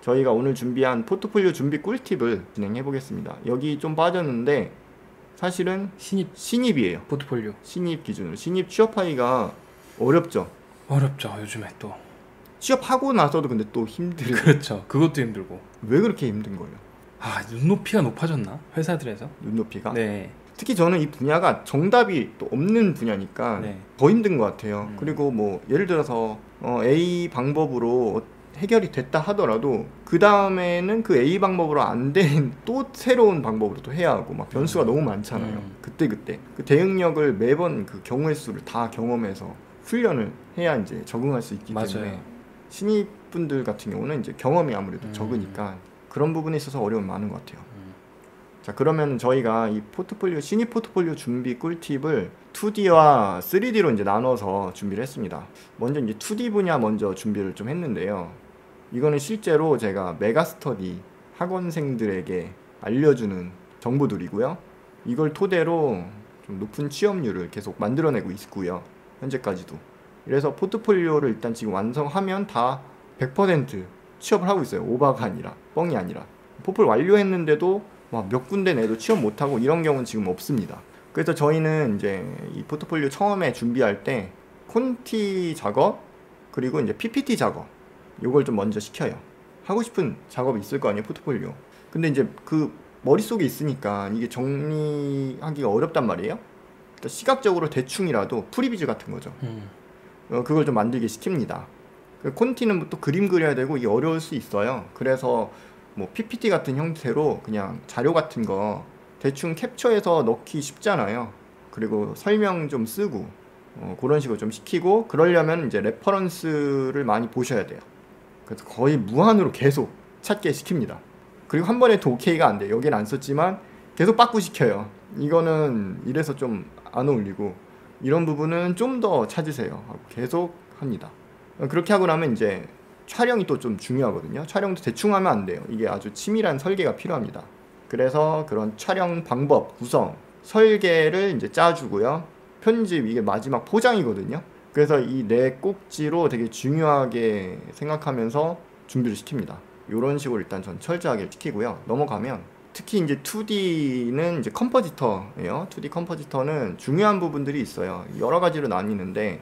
저희가 오늘 준비한 포트폴리오 준비 꿀팁을 진행해 보겠습니다. 여기 좀 빠졌는데 사실은 신입이에요. 포트폴리오 신입 기준으로 신입 취업하기가 어렵죠. 요즘에 또 취업하고 나서도 근데 또 힘들고. 그렇죠. 그것도 힘들고. 왜 그렇게 힘든 거예요? 눈높이가 높아졌나? 회사들에서? 눈높이가? 네. 특히 저는 이 분야가 정답이 또 없는 분야니까 네. 더 힘든 것 같아요. 그리고 뭐 예를 들어서 A 방법으로 해결이 됐다 하더라도 그 다음에는 그 A 방법으로 안 된 또 새로운 방법으로 또 해야 하고 막 변수가 너무 많잖아요. 그때 그 대응력을 매번 그 경우의 수를 다 경험해서 훈련을 해야 이제 적응할 수 있기 맞아요. 때문에 신입분들 같은 경우는 이제 경험이 아무래도 적으니까 그런 부분에 있어서 어려움이 많은 것 같아요. 자, 그러면 저희가 이 포트폴리오 신입 포트폴리오 준비 꿀팁을 2D와 3D로 이제 나눠서 준비를 했습니다. 먼저 이제 2D 분야 먼저 준비를 좀 했는데요. 이거는 실제로 제가 메가스터디 학원생들에게 알려주는 정보들이고요. 이걸 토대로 좀 높은 취업률을 계속 만들어내고 있고요. 현재까지도. 그래서 포트폴리오를 일단 지금 완성하면 다 100% 취업을 하고 있어요. 오바가 아니라, 뻥이 아니라. 포폴 완료했는데도 몇 군데 내도 취업 못하고 이런 경우는 지금 없습니다. 그래서 저희는 이제 이 포트폴리오 처음에 준비할 때 콘티 작업 그리고 이제 PPT 작업 요걸 좀 먼저 시켜요. 하고 싶은 작업이 있을 거 아니에요, 포트폴리오. 근데 이제 그 머릿속에 있으니까 이게 정리하기가 어렵단 말이에요. 그러니까 시각적으로 대충이라도 프리비즈 같은 거죠. 그걸 좀 만들게 시킵니다. 콘티는 또 그림 그려야 되고 이게 어려울 수 있어요. 그래서 뭐 PPT 같은 형태로 그냥 자료 같은 거 대충 캡처해서 넣기 쉽잖아요. 그리고 설명 좀 쓰고 그런 식으로 좀 시키고, 그러려면 이제 레퍼런스를 많이 보셔야 돼요. 그래서 거의 무한으로 계속 찾게 시킵니다. 그리고 한 번에 또 오케이가 안 돼요. 여기는 안 썼지만 계속 빠꾸 시켜요. 이거는 이래서 좀 안 어울리고 이런 부분은 좀 더 찾으세요 하고 계속 합니다. 그렇게 하고 나면 이제 촬영이 또 좀 중요하거든요. 촬영도 대충 하면 안 돼요. 이게 아주 치밀한 설계가 필요합니다. 그래서 그런 촬영 방법, 구성, 설계를 이제 짜주고요. 편집, 이게 마지막 포장이거든요. 그래서 이 네 꼭지로 되게 중요하게 생각하면서 준비를 시킵니다. 이런 식으로 일단 전 철저하게 시키고요. 넘어가면 특히 이제 2D는 이제 컴포지터예요. 2D 컴포지터는 중요한 부분들이 있어요. 여러 가지로 나뉘는데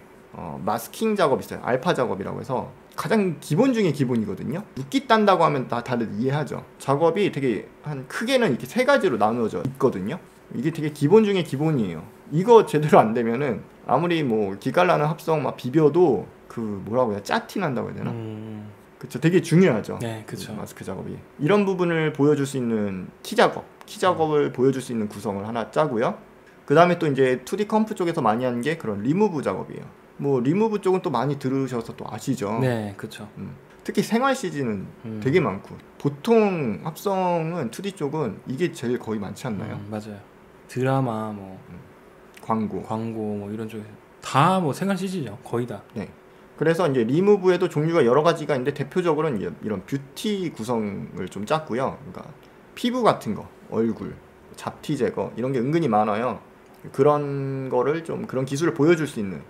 마스킹 작업이 있어요. 알파 작업이라고 해서 가장 기본 중에 기본이거든요. 눕기 딴다고 하면 다 다들 이해하죠. 작업이 되게 한 크게는 이렇게 세 가지로 나누어져 있거든요. 이게 되게 기본 중에 기본이에요. 이거 제대로 안 되면은 아무리 뭐 기깔나는 합성 막 비벼도 그 뭐라고 해야, 짜티 난다고 해야 되나? 그쵸, 되게 중요하죠. 네, 그쵸. 마스크 작업이. 이런 부분을 보여줄 수 있는 키 작업을 보여줄 수 있는 구성을 하나 짜고요. 그 다음에 또 이제 2D 컴프 쪽에서 많이 하는 게 그런 리무브 작업이에요. 뭐 리무브 쪽은 또 많이 들으셔서 또 아시죠? 네, 그쵸. 특히 생활 CG는 되게 많고, 보통 합성은 2D 쪽은 이게 제일 거의 많지 않나요? 맞아요. 드라마 뭐 광고 뭐 이런 쪽에 다 뭐 생활 CG죠. 거의 다. 네. 그래서 이제 리무브에도 종류가 여러 가지가 있는데 대표적으로는 이런 뷰티 구성을 좀 짰고요. 그러니까 피부 같은 거, 얼굴, 잡티 제거 이런 게 은근히 많아요. 그런 거를 좀, 그런 기술을 보여줄 수 있는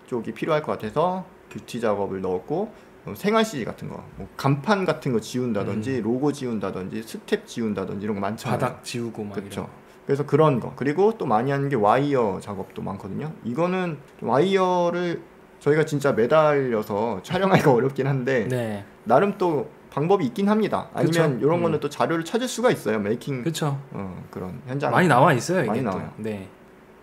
쪽이 필요할 것 같아서 뷰티 작업을 넣었고, 생활 CG 같은 거, 뭐 간판 같은 거 지운다든지 로고 지운다든지 스텝 지운다든지 이런 거 많잖아요. 바닥 지우고 막 그렇죠. 이런 거. 그래서 그런 거, 그리고 또 많이 하는 게 와이어 작업도 많거든요. 이거는 와이어를 저희가 진짜 매달려서 촬영하기가 어렵긴 한데 네. 나름 또 방법이 있긴 합니다. 아니면 그쵸? 이런 거는 또 자료를 찾을 수가 있어요. 메이킹 그쵸. 그런 현장 많이 나와 있어요, 이게 많이 또. 나와요. 네.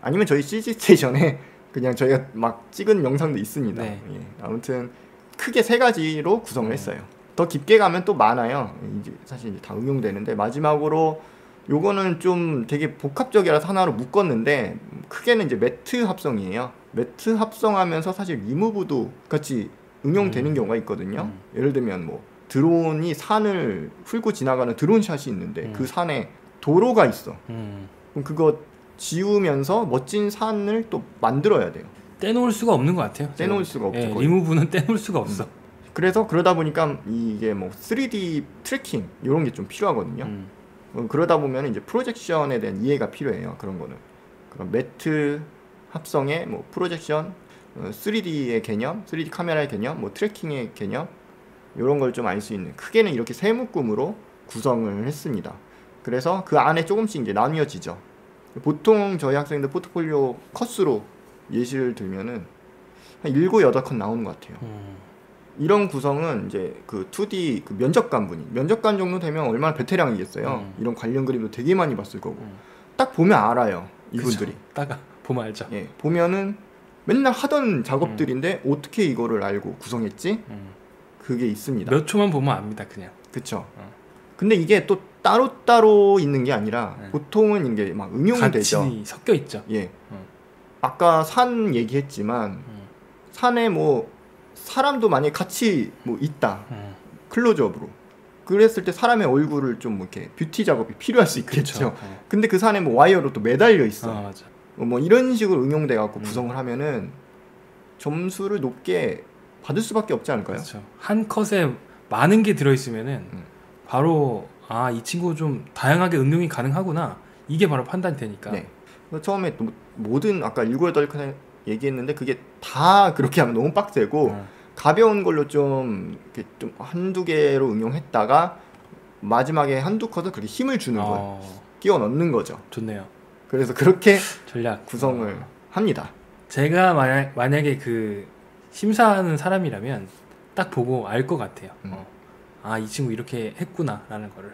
아니면 저희 CG 스테이션에 그냥 저희가 막 찍은 영상도 있습니다. 네. 예. 아무튼 크게 세 가지로 구성을 했어요. 더 깊게 가면 또 많아요. 이제 사실 이제 다 응용되는데, 마지막으로 요거는 좀 되게 복합적이라서 하나로 묶었는데 크게는 이제 매트 합성이에요. 매트 합성하면서 사실 리무브도 같이 응용되는 경우가 있거든요. 예를 들면 뭐 드론이 산을 훑고 지나가는 드론샷이 있는데 그 산에 도로가 있어. 그럼 그거 지우면서 멋진 산을 또 만들어야 돼요. 떼놓을 수가 없는 것 같아요. 떼놓을 수가 없죠. 거의. 리무브는 떼놓을 수가 없어. 그래서 그러다 보니까 이게 뭐 3D 트래킹 이런 게 좀 필요하거든요. 그러다 보면 이제 프로젝션에 대한 이해가 필요해요. 그런 거는. 그런 매트 합성의 뭐 프로젝션, 3D의 개념, 3D 카메라의 개념, 뭐 트래킹의 개념, 이런 걸 좀 알 수 있는, 크게는 이렇게 세 묶음으로 구성을 했습니다. 그래서 그 안에 조금씩 이제 나뉘어지죠. 보통 저희 학생들 포트폴리오 컷수로 예시를 들면은 한 7, 8컷 나오는 것 같아요. 이런 구성은 이제 그 2D 그 면접관 분이, 면접관 정도 되면 얼마나 베테랑이겠어요. 이런 관련 그림도 되게 많이 봤을 거고 딱 보면 알아요, 이분들이. 그쵸. 딱 보면 알죠. 예, 보면은 맨날 하던 작업들인데 어떻게 이거를 알고 구성했지? 그게 있습니다. 몇 초만 보면 압니다, 그냥. 그쵸. 근데 이게 또 따로따로 있는 게 아니라 보통은 이게 막 응용되죠. 같이 섞여 있죠. 예. 아까 산 얘기했지만 산에 뭐 사람도 만약에 같이 뭐 있다. 클로즈업으로. 그랬을 때 사람의 얼굴을 좀 뭐 이렇게 뷰티 작업이 필요할 수 있겠죠. 근데 그 산에 뭐 와이어로 또 매달려 있어. 맞아. 뭐 이런 식으로 응용돼 갖고 구성을 하면은 점수를 높게 받을 수밖에 없지 않을까요? 그렇죠. 한 컷에 많은 게 들어 있으면은 바로 아, 이 친구 좀 다양하게 응용이 가능하구나. 이게 바로 판단이 되니까. 네. 처음에 또 모든 아까 7, 8컷 얘기했는데 그게 다 그렇게 하면 너무 빡세고 가벼운 걸로 좀 이렇게 좀 한두 개로 응용했다가 마지막에 한두 컷을 그렇게 힘을 주는 거예요. 끼워 넣는 거죠. 좋네요. 그래서 그렇게 전략 구성을 합니다. 제가 만약에 그 심사하는 사람이라면 딱 보고 알 것 같아요. 아, 이 친구 이렇게 했구나라는 거를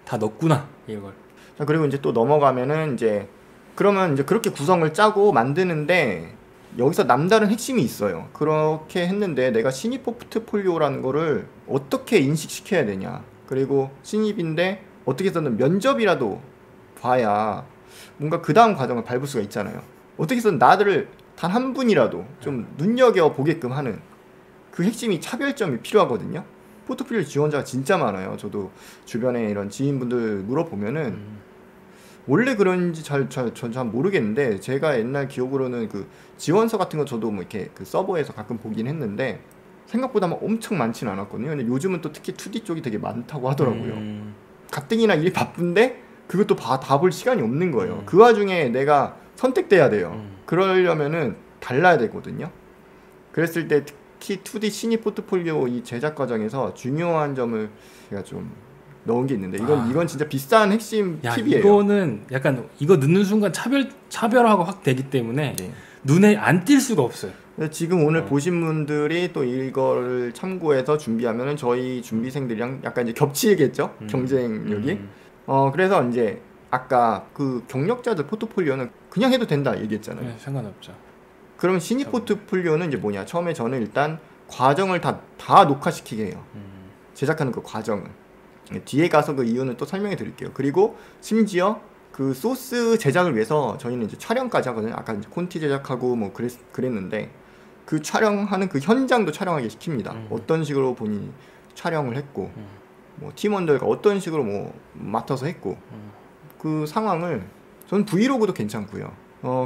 다 넣었구나 이걸. 자, 그리고 이제 또 넘어가면은 이제 그러면 이제 그렇게 구성을 짜고 만드는데 여기서 남다른 핵심이 있어요. 그렇게 했는데 내가 신입 포트폴리오라는 거를 어떻게 인식시켜야 되냐. 그리고 신입인데 어떻게 해서는 면접이라도 봐야 뭔가 그 다음 과정을 밟을 수가 있잖아요. 어떻게 해서는 나들을 단 한 분이라도 좀 눈여겨보게끔 하는 그 핵심이 차별점이 필요하거든요. 포트폴리오 지원자가 진짜 많아요. 저도 주변에 이런 지인분들 물어보면은 원래 그런지 전 잘 모르겠는데 제가 옛날 기억으로는 그 지원서 같은 거 저도 뭐 이렇게 그 서버에서 가끔 보긴 했는데 생각보다 막 엄청 많지는 않았거든요. 근데 요즘은 또 특히 2D 쪽이 되게 많다고 하더라고요. 가뜩이나 일이 바쁜데 그것도 다 볼 시간이 없는 거예요. 그 와중에 내가 선택돼야 돼요. 그러려면은 달라야 되거든요. 그랬을 때 특히 2D 신입 포트폴리오 이 제작 과정에서 중요한 점을 제가 좀 넣은 게 있는데 이건 진짜 비싼 핵심 팁이에요. 이거는 약간 이거 넣는 순간 차별화가 확 되기 때문에 네. 눈에 안 띌 수가 없어요. 지금 오늘 보신 분들이 또 이거를 참고해서 준비하면은 저희 준비생들이랑 약간 이제 겹치겠죠? 경쟁력이. 그래서 이제 아까 그 경력자들 포트폴리오는 그냥 해도 된다 얘기했잖아요. 네, 상관없죠. 그럼 신입 포트폴리오는 이제 뭐냐? 처음에 저는 일단 과정을 다 녹화시키게 해요. 제작하는 그 과정을. 뒤에 가서 그 이유는 또 설명해 드릴게요. 그리고 심지어 그 소스 제작을 위해서 저희는 이제 촬영까지 하거든요. 아까 이제 콘티 제작하고 뭐 그랬는데 그 촬영하는 그 현장도 촬영하게 시킵니다. 어떤 식으로 본인이 촬영을 했고 뭐 팀원들과 어떤 식으로 뭐 맡아서 했고 그 상황을 저는 브이로그도 괜찮고요.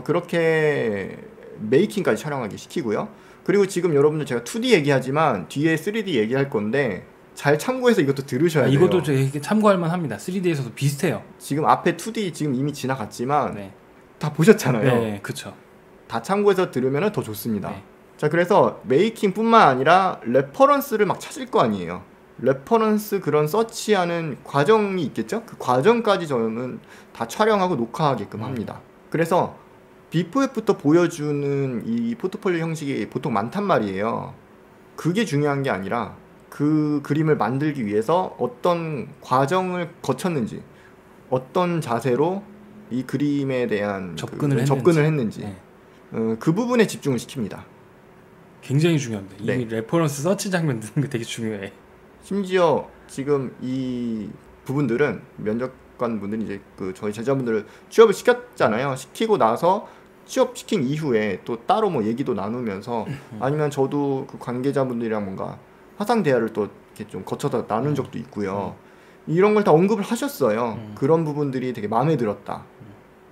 그렇게 메이킹까지 촬영하게 시키고요. 그리고 지금 여러분들 제가 2D 얘기하지만 뒤에 3D 얘기할 건데 잘 참고해서 이것도 들으셔야 돼요. 이것도 되게 참고할 만합니다. 3D에서도 비슷해요. 지금 앞에 2D 지금 이미 지나갔지만 네. 다 보셨잖아요. 네, 그렇죠. 다 참고해서 들으면 더 좋습니다. 네. 자, 그래서 메이킹뿐만 아니라 레퍼런스를 막 찾을 거 아니에요. 레퍼런스 그런 서치하는 과정이 있겠죠? 그 과정까지 저는 다 촬영하고 녹화하게끔 합니다. 그래서 비포 애프터 보여주는 이 포트폴리오 형식이 보통 많단 말이에요. 그게 중요한 게 아니라 그 그림을 만들기 위해서 어떤 과정을 거쳤는지, 어떤 자세로 이 그림에 대한 접근을 했는지 네. 그 부분에 집중을 시킵니다. 굉장히 중요합니다. 네. 이 레퍼런스 서치 장면 넣는 게 되게 중요해. 심지어 지금 이 부분들은 면접관 분들이 이제 그 저희 제자분들을 취업을 시켰잖아요. 시키고 나서 취업시킨 이후에 또 따로 뭐 얘기도 나누면서 아니면 저도 그 관계자분들이랑 뭔가 화상 대화를 또 이렇게 좀 거쳐서 나눈 적도 있고요. 이런 걸 다 언급을 하셨어요. 그런 부분들이 되게 마음에 들었다.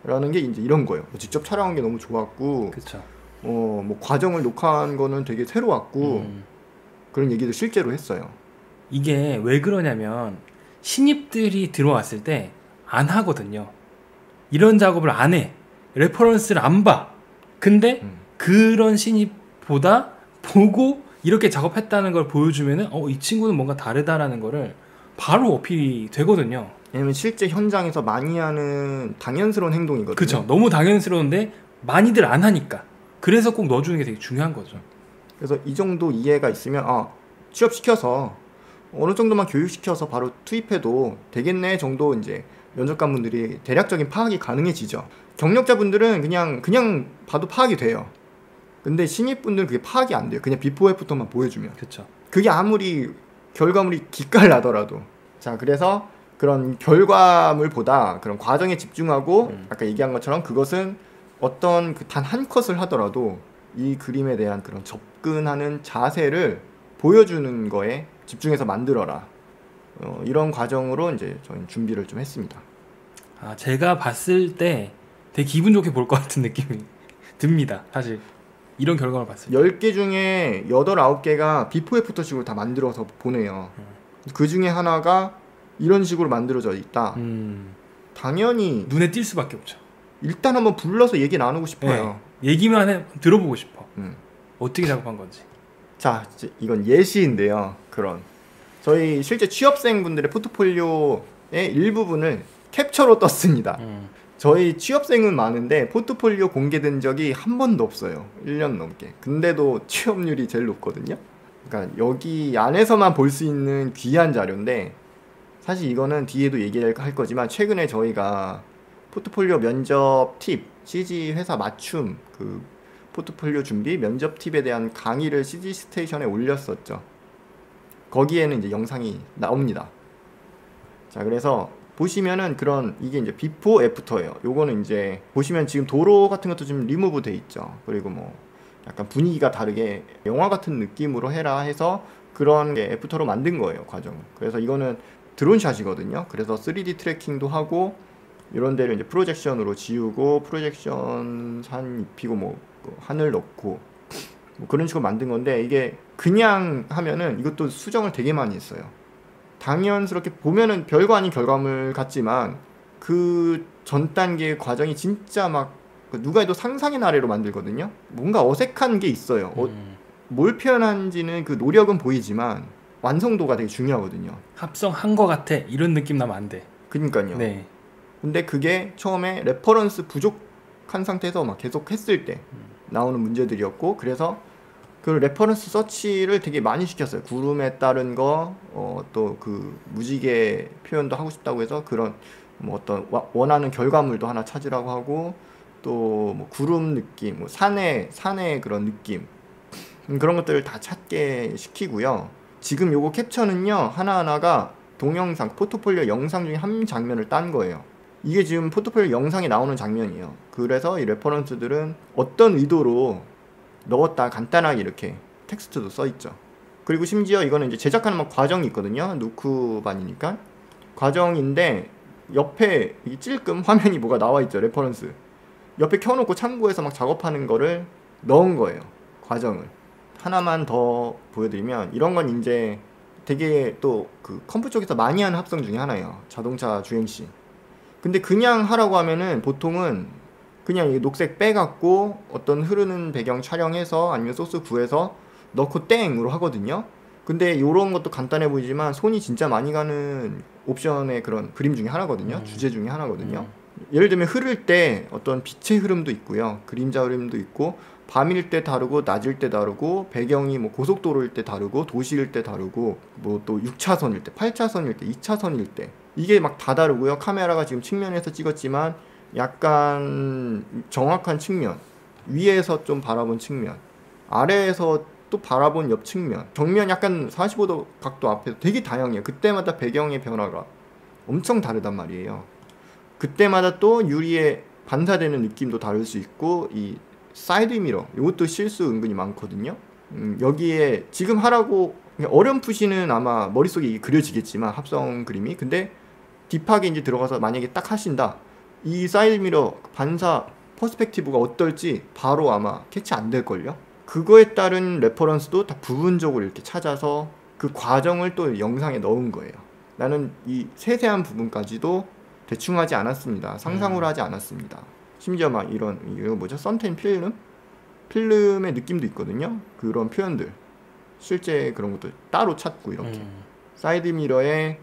라는 게 이제 이런 거예요. 직접 촬영한 게 너무 좋았고, 그렇죠. 뭐 과정을 녹화한 거는 되게 새로웠고, 그런 얘기도 실제로 했어요. 이게 왜 그러냐면 신입들이 들어왔을 때 안 하거든요. 이런 작업을 안 해. 레퍼런스를 안 봐. 근데 그런 신입보다 보고 이렇게 작업했다는 걸 보여주면은 이 친구는 뭔가 다르다라는 거를 바로 어필이 되거든요. 왜냐면 실제 현장에서 많이 하는 당연스러운 행동이거든요. 그쵸. 너무 당연스러운데 많이들 안 하니까. 그래서 꼭 넣어주는 게 되게 중요한 거죠. 그래서 이 정도 이해가 있으면 취업시켜서 어느 정도만 교육시켜서 바로 투입해도 되겠네 정도 이제 면접관분들이 대략적인 파악이 가능해지죠. 경력자분들은 그냥 봐도 파악이 돼요. 근데 신입분들은 그게 파악이 안 돼요. 그냥 비포 애프터만 보여주면. 그쵸. 그게 아무리 결과물이 기깔 나더라도. 자, 그래서 그런 결과물보다 그런 과정에 집중하고 아까 얘기한 것처럼 그것은 어떤 단 한 컷을 하더라도 이 그림에 대한 그런 접근하는 자세를 보여주는 거에 집중해서 만들어라. 이런 과정으로 이제 저희는 준비를 좀 했습니다. 제가 봤을 때 되게 기분 좋게 볼 것 같은 느낌이 듭니다. 사실 이런 결과를 봤을 때 10개 중에 8, 9개가 비포 애프터식으로 다 만들어서 보내요. 그 중에 하나가 이런 식으로 만들어져 있다. 당연히 눈에 띌 수밖에 없죠. 일단 한번 불러서 얘기 나누고 싶어요. 네. 얘기만 들어보고 싶어. 어떻게 작업한 건지. 자, 이건 예시인데요. 그런 저희 실제 취업생분들의 포트폴리오의 일부분을 캡처로 떴습니다. 저희 취업생은 많은데 포트폴리오 공개된 적이 한 번도 없어요. 1년 넘게. 근데도 취업률이 제일 높거든요. 그러니까 여기 안에서만 볼 수 있는 귀한 자료인데 사실 이거는 뒤에도 얘기할 거지만 최근에 저희가 포트폴리오 면접 팁, CG 회사 맞춤 그 포트폴리오 준비 면접 팁에 대한 강의를 CG 스테이션에 올렸었죠. 거기에는 이제 영상이 나옵니다. 자, 그래서 보시면은 이게 이제 비포 애프터예요. 요거는 이제 보시면 지금 도로 같은 것도 좀 리무브 돼 있죠. 그리고 뭐 약간 분위기가 다르게 영화 같은 느낌으로 해라 해서 그런 게 애프터로 만든 거예요, 과정을. 그래서 이거는 드론샷이거든요. 그래서 3D 트래킹도 하고 이런 데를 이제 프로젝션으로 지우고 프로젝션 산 입히고 뭐 하늘 넣고 뭐 그런 식으로 만든 건데 이게 그냥 하면은 이것도 수정을 되게 많이 했어요. 당연스럽게 보면은 별거 아닌 결과물 같지만 그 전 단계의 과정이 진짜 막 누가 해도 상상의 나래로 만들거든요. 뭔가 어색한 게 있어요. 뭘 표현한지는 그 노력은 보이지만 완성도가 되게 중요하거든요. 합성한 거 같아 이런 느낌 나면 안 돼. 그니까요. 네. 근데 그게 처음에 레퍼런스 부족한 상태에서 막 계속 했을 때 나오는 문제들이었고 그래서 그 레퍼런스 서치를 되게 많이 시켰어요. 구름에 따른 거, 또 그 무지개 표현도 하고 싶다고 해서 그런 뭐 어떤 원하는 결과물도 하나 찾으라고 하고 또 뭐 구름 느낌, 뭐 산의 그런 느낌 그런 것들을 다 찾게 시키고요. 지금 요거 캡처는요 하나하나가 동영상, 포트폴리오 영상 중에 한 장면을 딴 거예요. 이게 지금 포트폴리오 영상에 나오는 장면이에요. 그래서 이 레퍼런스들은 어떤 의도로 넣었다 간단하게 이렇게 텍스트도 써있죠. 그리고 심지어 이거는 이제 제작하는 막 과정이 있거든요. 누크반이니까 과정인데 옆에 이 찔끔 화면이 뭐가 나와있죠. 레퍼런스 옆에 켜놓고 참고해서 막 작업하는 거를 넣은 거예요. 과정을 하나만 더 보여드리면 이런 건 이제 되게 또 그 컴프 쪽에서 많이 하는 합성 중에 하나예요. 자동차 주행시. 근데 그냥 하라고 하면은 보통은 그냥 이 녹색 빼갖고 어떤 흐르는 배경 촬영해서 아니면 소스 구해서 넣고 땡으로 하거든요. 근데 요런 것도 간단해 보이지만 손이 진짜 많이 가는 옵션의 그런 그림 중에 하나거든요. 주제 중에 하나거든요. 예를 들면 흐를 때 어떤 빛의 흐름도 있고요. 그림자 흐름도 있고 밤일 때 다르고 낮일 때 다르고 배경이 뭐 고속도로일 때 다르고 도시일 때 다르고 뭐 또 6차선일 때 8차선일 때 2차선일 때 이게 막 다 다르고요. 카메라가 지금 측면에서 찍었지만 약간 정확한 측면 위에서 좀 바라본 측면 아래에서 또 바라본 옆 측면 정면 약간 45도 각도 앞에서 되게 다양해요. 그때마다 배경의 변화가 엄청 다르단 말이에요. 그때마다 또 유리에 반사되는 느낌도 다를 수 있고 이 사이드 미러 이것도 실수 은근히 많거든요. 여기에 지금 하라고 어렴풋이는 아마 머릿속에 이게 그려지겠지만 합성 그림이 근데 딥하게 이제 들어가서 만약에 딱 하신다 이 사이드 미러 반사 퍼스펙티브가 어떨지 바로 아마 캐치 안 될걸요. 그거에 따른 레퍼런스도 다 부분적으로 이렇게 찾아서 그 과정을 또 영상에 넣은 거예요. 나는 이 세세한 부분까지도 대충 하지 않았습니다. 상상으로 하지 않았습니다. 심지어 막 이거 뭐죠? 썬텐 필름의 느낌도 있거든요. 그런 표현들 실제 그런 것도 따로 찾고 이렇게 사이드 미러에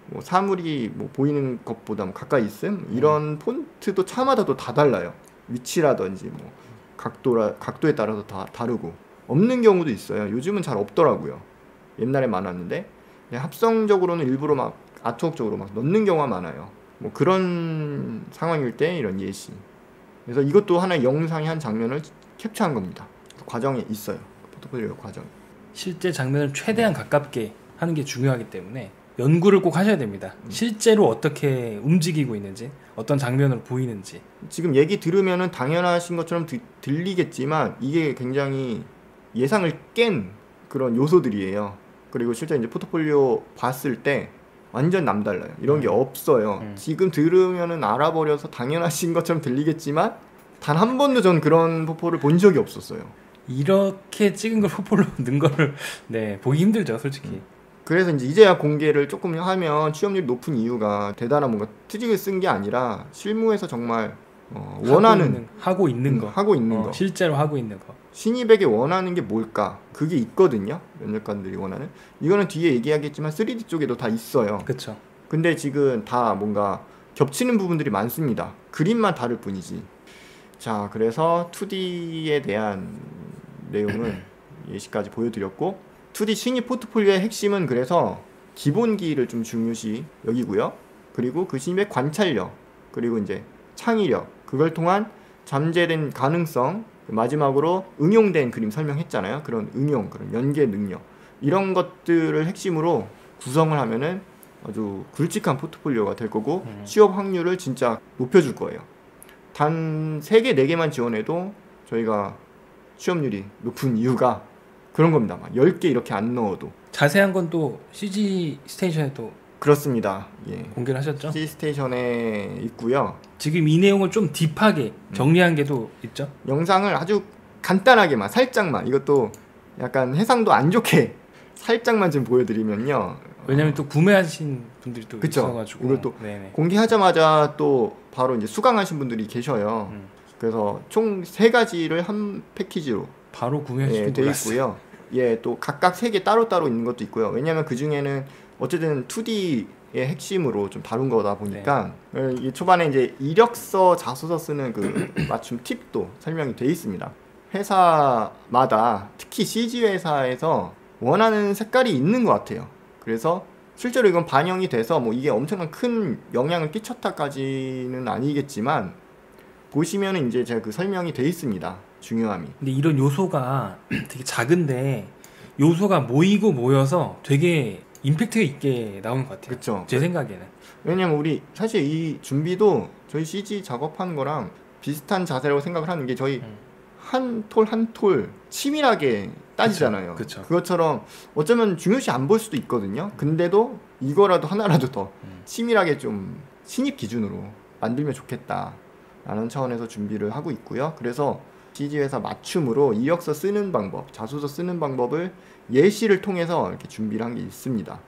뭐 사물이 뭐 보이는 것보다 뭐 가까이 있음 이런 폰트도 차마다 또 다 달라요. 위치라든지 뭐 각도에 따라서 다 다르고 없는 경우도 있어요. 요즘은 잘 없더라고요. 옛날에 많았는데 합성적으로는 일부러 막 아트웍적으로 막 넣는 경우가 많아요. 뭐 그런 상황일 때 이런 예시. 그래서 이것도 하나의 영상의 한 장면을 캡처한 겁니다. 과정에 있어요. 포트폴리오 과정. 실제 장면을 최대한 가깝게 하는 게 중요하기 때문에 연구를 꼭 하셔야 됩니다. 실제로 어떻게 움직이고 있는지, 어떤 장면으로 보이는지. 지금 얘기 들으면은 당연하신 것처럼 들리겠지만 이게 굉장히 예상을 깬 그런 요소들이에요. 그리고 실제 이제 포트폴리오 봤을 때 완전 남달라요. 이런 게 없어요. 지금 들으면은 알아버려서 당연하신 것처럼 들리겠지만 단 한 번도 전 그런 포포를 본 적이 없었어요. 이렇게 찍은 걸 포폴로 넣은 거를 네, 보기 힘들죠, 솔직히. 그래서 이제야 공개를 조금 하면 취업률이 높은 이유가 대단한 뭔가 트릭을 쓴 게 아니라 실무에서 정말 원하는 하고 있는 거, 실제로 하고 있는 거. 신입에게 원하는 게 뭘까? 그게 있거든요. 면접관들이 원하는. 이거는 뒤에 얘기하겠지만 3D 쪽에도 다 있어요. 그렇죠. 근데 지금 다 뭔가 겹치는 부분들이 많습니다. 그림만 다를 뿐이지. 자, 그래서 2D에 대한 내용은 예시까지 보여드렸고 2D 신입 포트폴리오의 핵심은 그래서 기본기를 좀 중요시 여기고요. 그리고 그 신입의 관찰력, 그리고 이제 창의력, 그걸 통한 잠재된 가능성, 마지막으로 응용된 그림 설명했잖아요. 그런 응용, 그런 연계 능력 이런 것들을 핵심으로 구성을 하면은 아주 굵직한 포트폴리오가 될 거고 취업 확률을 진짜 높여줄 거예요. 단 3개, 4개만 지원해도 저희가 취업률이 높은 이유가 그런 겁니다. 막 10개 이렇게 안 넣어도. 자세한 건 또 CG 스테이션에도 그렇습니다. 예. 공개를 하셨죠? CG 스테이션에 있고요. 지금 이 내용을 좀 딥하게 정리한 게 또 있죠? 영상을 아주 간단하게만 살짝만 이것도 약간 해상도 안 좋게 살짝만 좀 보여드리면요. 왜냐면 또 구매하신 분들이 또 그쵸? 있어가지고 이걸 또 네네. 공개하자마자 또 바로 이제 수강하신 분들이 계셔요. 그래서 총 3가지를 한 패키지로 바로 구매하시는 돼 있고요. 예, 또 각각 3개 따로따로 있는 것도 있고요. 왜냐하면 그 중에는 어쨌든 2D의 핵심으로 좀 다룬 거다 보니까 이 초반에 이제 이력서, 자소서 쓰는 그 맞춤 팁도 설명이 돼 있습니다. 회사마다 특히 CG 회사에서 원하는 색깔이 있는 것 같아요. 그래서 실제로 이건 반영이 돼서 뭐 이게 엄청난 큰 영향을 끼쳤다까지는 아니겠지만 보시면은 이제 제가 그 설명이 돼 있습니다. 중요함이. 근데 이런 요소가 되게 작은데 요소가 모이고 모여서 되게 임팩트가 있게 나오는 것 같아요. 그쵸. 제 생각에는. 왜냐면 우리 사실 이 준비도 저희 CG 작업하는 거랑 비슷한 자세라고 생각을 하는 게 저희 한 톨 한 톨 치밀하게 따지잖아요. 그쵸. 그것처럼 어쩌면 중요시 안 볼 수도 있거든요. 근데도 이거라도 하나라도 더 치밀하게 좀 신입 기준으로 만들면 좋겠다 라는 차원에서 준비를 하고 있고요. 그래서 CG 회사 맞춤으로 이력서 쓰는 방법, 자소서 쓰는 방법을 예시를 통해서 이렇게 준비를 한 게 있습니다.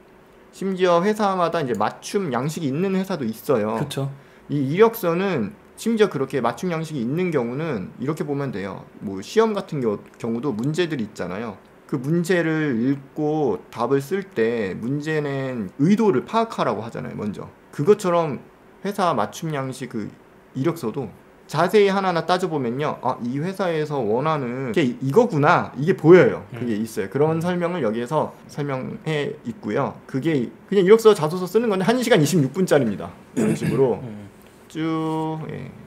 심지어 회사마다 이제 맞춤 양식이 있는 회사도 있어요. 그렇죠. 이 이력서는 심지어 그렇게 맞춤 양식이 있는 경우는 이렇게 보면 돼요. 뭐 시험 같은 경우도 문제들이 있잖아요. 그 문제를 읽고 답을 쓸 때 문제는 의도를 파악하라고 하잖아요. 먼저 그것처럼 회사 맞춤 양식 그 이력서도 자세히 하나하나 따져보면요, 아, 이 회사에서 원하는 게 이거구나, 이게 보여요. 그게 있어요. 그런 설명을 여기에서 설명해 있고요. 그게 그냥 이력서 자소서 쓰는 건데 1시간 26분짜리입니다 이런 식으로 쭉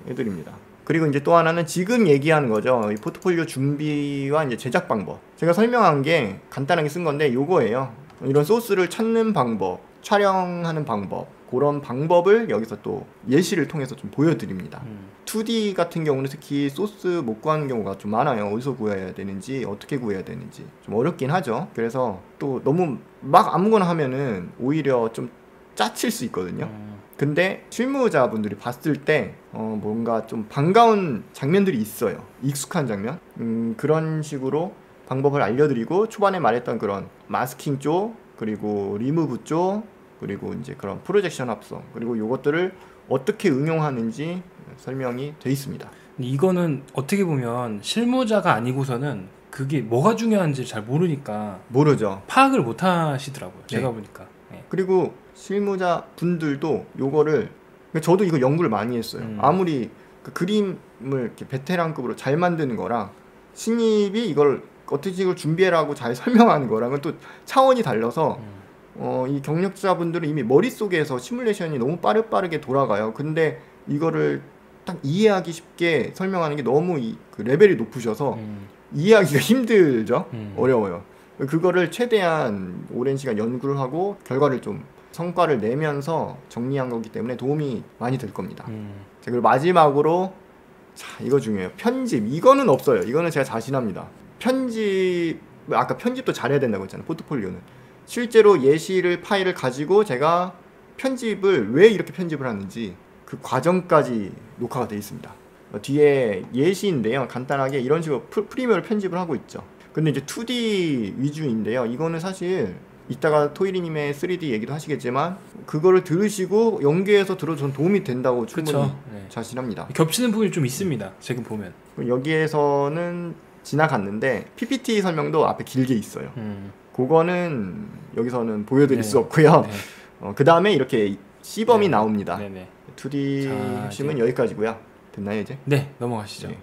해드립니다. 그리고 이제 또 하나는 지금 얘기하는 거죠. 이 포트폴리오 준비와 이제 제작 방법. 제가 설명한 게 간단하게 쓴 건데 요거예요. 이런 소스를 찾는 방법, 촬영하는 방법, 그런 방법을 여기서 또 예시를 통해서 좀 보여드립니다. 2D 같은 경우는 특히 소스 못 구하는 경우가 좀 많아요. 어디서 구해야 되는지, 어떻게 구해야 되는지 좀 어렵긴 하죠. 그래서 또 너무 막 아무거나 하면은 오히려 좀 짜칠 수 있거든요. 근데 실무자분들이 봤을 때 뭔가 좀 반가운 장면들이 있어요. 익숙한 장면. 그런 식으로 방법을 알려드리고 초반에 말했던 그런 마스킹 쪽, 그리고 리무브 쪽, 그리고 이제 그런 프로젝션 합성, 그리고 요것들을 어떻게 응용하는지 설명이 돼 있습니다. 이거는 어떻게 보면 실무자가 아니고서는 그게 뭐가 중요한지 잘 모르니까 모르죠. 파악을 못 하시더라고요. 제가 네. 보니까. 네. 그리고 실무자 분들도 요거를 저도 이거 연구를 많이 했어요. 아무리 그 그림을 이렇게 베테랑급으로 잘 만드는 거랑 신입이 이걸 어떻게 이걸 준비해라고 잘 설명하는 거랑은 또 차원이 달라서 이 경력자분들은 이미 머릿속에서 시뮬레이션이 너무 빠르게 돌아가요. 근데 이거를 딱 이해하기 쉽게 설명하는 게 너무 그 레벨이 높으셔서 이해하기가 힘들죠. 어려워요. 그거를 최대한 오랜 시간 연구를 하고 결과를 좀 성과를 내면서 정리한 거기 때문에 도움이 많이 될 겁니다. 자, 그리고 마지막으로 자, 이거 중요해요. 편집. 이거는 없어요. 이거는 제가 자신합니다. 편집, 아까 편집도 잘해야 된다고 했잖아요. 포트폴리오는. 실제로 예시를 파일을 가지고 제가 편집을 왜 이렇게 편집을 하는지 그 과정까지 녹화가 되어 있습니다. 뒤에 예시인데요. 간단하게 이런 식으로 프리미어를 편집을 하고 있죠. 근데 이제 2D 위주인데요. 이거는 사실 이따가 토이리님의 3D 얘기도 하시겠지만 그거를 들으시고 연계해서 들어도 도움이 된다고 충분히 네. 자신합니다. 겹치는 부분이 좀 있습니다. 지금 보면. 여기에서는 지나갔는데 PPT 설명도 앞에 길게 있어요. 그거는 여기서는 보여드릴 수 없고요. 네. 그 다음에 이렇게 시범이 나옵니다. 2D 핵심은 여기까지고요. 됐나요 이제? 네, 넘어가시죠. 네.